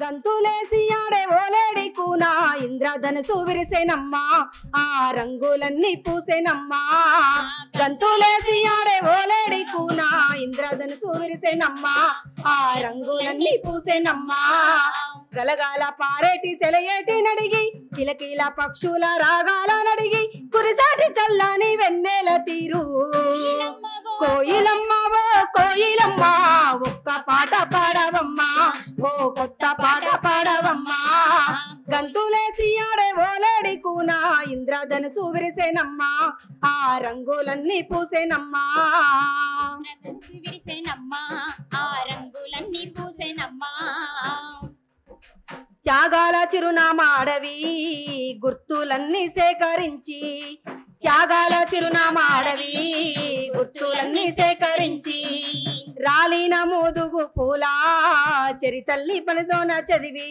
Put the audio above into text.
గంతులేసి ఆడే ఓలేడి కూనా ఇంద్రధనుసు విరిసెనమ్మా ఆ రంగులన్నీ పూసెనమ్మా గంతులేసి ఆడే ఓలేడి కూనా ఇంద్రధనుసు విరిసెనమ్మా ఆ రంగులన్నీ పూసెనమ్మా గలగాల పారేటి సెలయేటి నడిగి కిలకిల పక్షుల రాగాల నడిగి కురిసాటి చల్లని వెన్నెల తీరు కోయిలమ్మవో కోయిలమ్మా ఒక్క పాట పాడవమ్మా ఓ కొత్త పాట పాడవమ్మా గంతులేసి ఆడే ఓలేడి కూనా ఇంద్రధనుసు విరిసెనమ్మా ఆ రంగులన్నీ పూసెనమ్మా విరిసెనమ్మా ఆ రంగులన్నీ పూసెనమ్మా త్యాగాల చిరునామా అడవి గుర్తులన్నీ సేకరించి త్యాగాల చిరునామా అడవి గుర్తులన్నీ సేకరించి రాలిన మోదుగు పూల చరితల్లి పనితోన చదివి